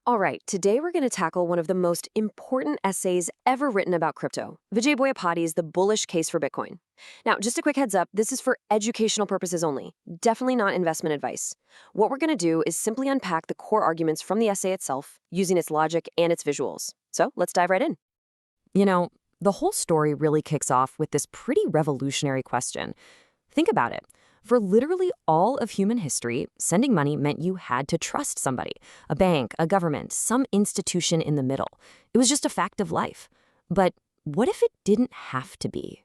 All right, today we're going to tackle one of the most important essays ever written about crypto, Vijay Boyapati's The Bullish Case for Bitcoin. Now, just a quick heads up, this is for educational purposes only, definitely not investment advice. What we're going to do is simply unpack the core arguments from the essay itself, using its logic and its visuals. So let's dive right in. You know, the whole story really kicks off with this pretty revolutionary question. Think about it. For literally all of human history, sending money meant you had to trust somebody, a bank, a government, some institution in the middle. It was just a fact of life. But what if it didn't have to be?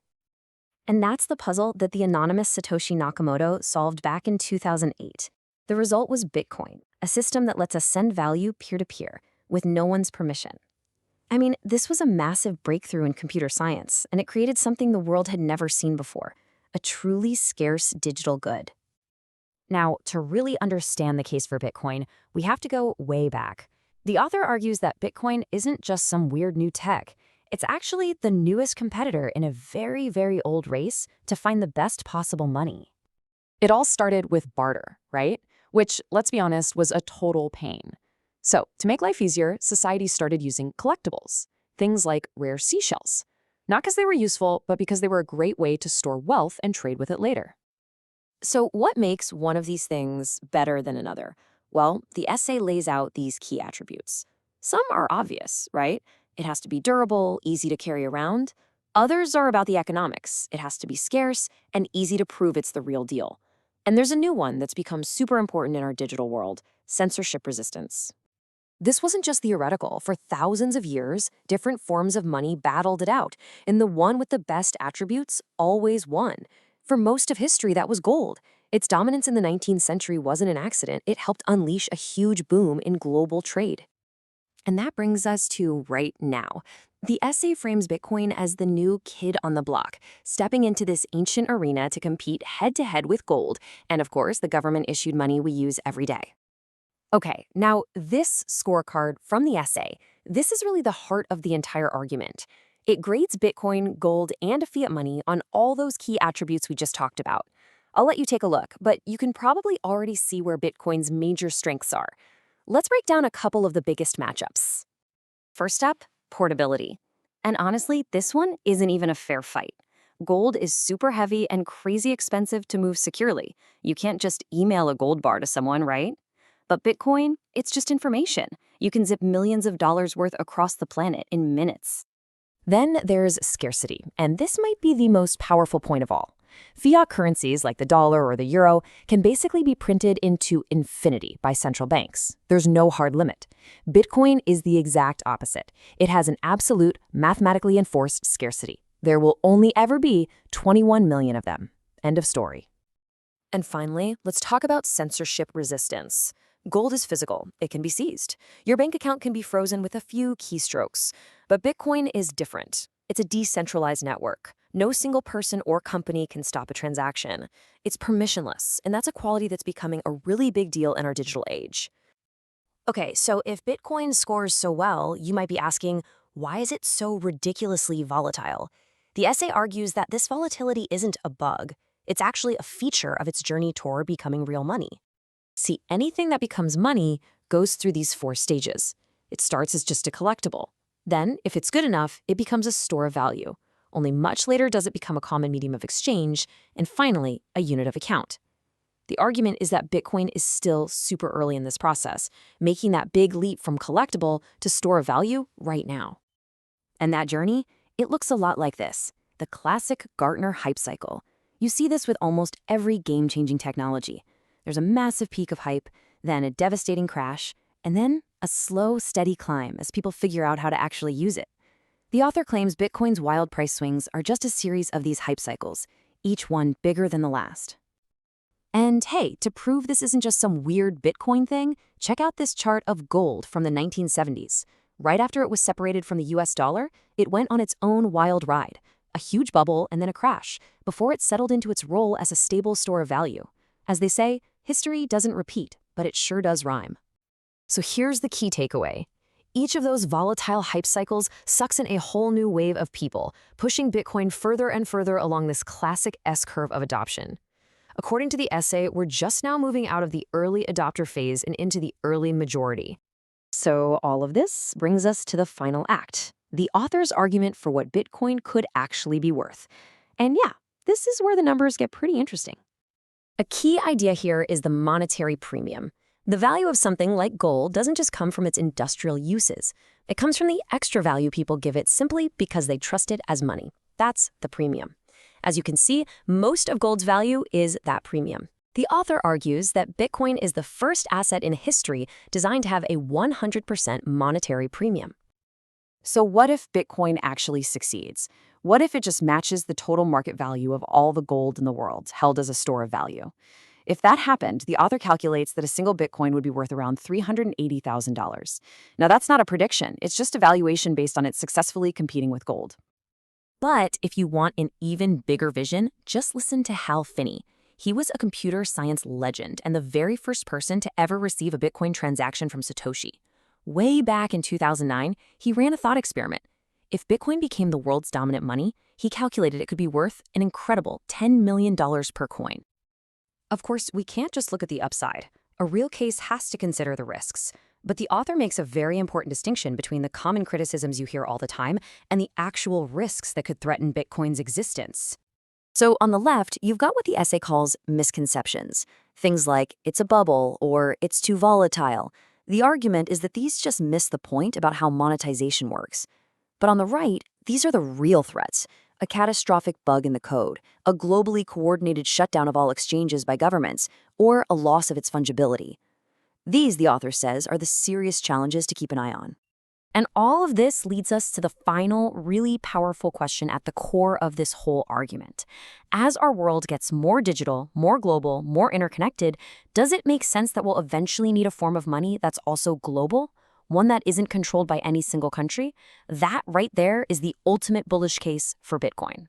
And that's the puzzle that the anonymous Satoshi Nakamoto solved back in 2008. The result was Bitcoin, a system that lets us send value peer-to-peer with no one's permission. I mean, this was a massive breakthrough in computer science, and it created something the world had never seen before. A truly scarce digital good. Now, to really understand the case for Bitcoin, we have to go way back. The author argues that Bitcoin isn't just some weird new tech. It's actually the newest competitor in a very, very old race to find the best possible money. It all started with barter, right? Which, let's be honest, was a total pain. So, to make life easier, society started using collectibles, things like rare seashells. Not because they were useful, but because they were a great way to store wealth and trade with it later. So what makes one of these things better than another? Well, the essay lays out these key attributes. Some are obvious, right? It has to be durable, easy to carry around. Others are about the economics. It has to be scarce and easy to prove it's the real deal. And there's a new one that's become super important in our digital world, censorship resistance. This wasn't just theoretical. For thousands of years, different forms of money battled it out, and the one with the best attributes always won. For most of history, that was gold. Its dominance in the 19th century wasn't an accident. It helped unleash a huge boom in global trade. And that brings us to right now. The essay frames Bitcoin as the new kid on the block, stepping into this ancient arena to compete head-to-head with gold, and of course, the government-issued money we use every day. Okay, now this scorecard from the essay, this is really the heart of the entire argument. It grades Bitcoin, gold, and fiat money on all those key attributes we just talked about. I'll let you take a look, but you can probably already see where Bitcoin's major strengths are. Let's break down a couple of the biggest matchups. First up, portability. And honestly, this one isn't even a fair fight. Gold is super heavy and crazy expensive to move securely. You can't just email a gold bar to someone, right? But Bitcoin, it's just information. You can zip millions of dollars worth across the planet in minutes. Then there's scarcity, and this might be the most powerful point of all. Fiat currencies like the dollar or the euro can basically be printed into infinity by central banks. There's no hard limit. Bitcoin is the exact opposite. It has an absolute, mathematically enforced scarcity. There will only ever be 21 million of them. End of story. And finally, let's talk about censorship resistance. Gold is physical. It can be seized. Your bank account can be frozen with a few keystrokes. But Bitcoin is different. It's a decentralized network. No single person or company can stop a transaction. It's permissionless, and that's a quality that's becoming a really big deal in our digital age. Okay, so if Bitcoin scores so well, you might be asking, why is it so ridiculously volatile? The essay argues that this volatility isn't a bug. It's actually a feature of its journey toward becoming real money. See, anything that becomes money goes through these 4 stages. It starts as just a collectible. Then, if it's good enough, it becomes a store of value. Only much later does it become a common medium of exchange, and finally, a unit of account. The argument is that Bitcoin is still super early in this process, making that big leap from collectible to store of value right now. And that journey, it looks a lot like this, the classic Gartner hype cycle. You see this with almost every game-changing technology. There's a massive peak of hype, then a devastating crash, and then a slow, steady climb as people figure out how to actually use it. The author claims Bitcoin's wild price swings are just a series of these hype cycles, each one bigger than the last. And hey, to prove this isn't just some weird Bitcoin thing, check out this chart of gold from the 1970s. Right after it was separated from the US dollar, it went on its own wild ride, a huge bubble and then a crash, before it settled into its role as a stable store of value. As they say, history doesn't repeat, but it sure does rhyme. So here's the key takeaway. Each of those volatile hype cycles sucks in a whole new wave of people, pushing Bitcoin further and further along this classic S-curve of adoption. According to the essay, we're just now moving out of the early adopter phase and into the early majority. So all of this brings us to the final act, the author's argument for what Bitcoin could actually be worth. And yeah, this is where the numbers get pretty interesting. A key idea here is the monetary premium. The value of something like gold doesn't just come from its industrial uses. It comes from the extra value people give it simply because they trust it as money. That's the premium. As you can see, most of gold's value is that premium. The author argues that Bitcoin is the first asset in history designed to have a 100% monetary premium. So what if Bitcoin actually succeeds? What if it just matches the total market value of all the gold in the world, held as a store of value? If that happened, the author calculates that a single Bitcoin would be worth around $380,000. Now, that's not a prediction. It's just a valuation based on it successfully competing with gold. But if you want an even bigger vision, just listen to Hal Finney. He was a computer science legend and the very first person to ever receive a Bitcoin transaction from Satoshi. Way back in 2009, he ran a thought experiment. If Bitcoin became the world's dominant money, he calculated it could be worth an incredible $10 million per coin. Of course, we can't just look at the upside. A real case has to consider the risks. But the author makes a very important distinction between the common criticisms you hear all the time and the actual risks that could threaten Bitcoin's existence. So on the left, you've got what the essay calls misconceptions. Things like, it's a bubble or it's too volatile. The argument is that these just miss the point about how monetization works. But on the right, these are the real threats. A catastrophic bug in the code, a globally coordinated shutdown of all exchanges by governments, or a loss of its fungibility. These, the author says, are the serious challenges to keep an eye on. And all of this leads us to the final, really powerful question at the core of this whole argument. As our world gets more digital, more global, more interconnected, does it make sense that we'll eventually need a form of money that's also global? One that isn't controlled by any single country? That right there is the ultimate bullish case for Bitcoin.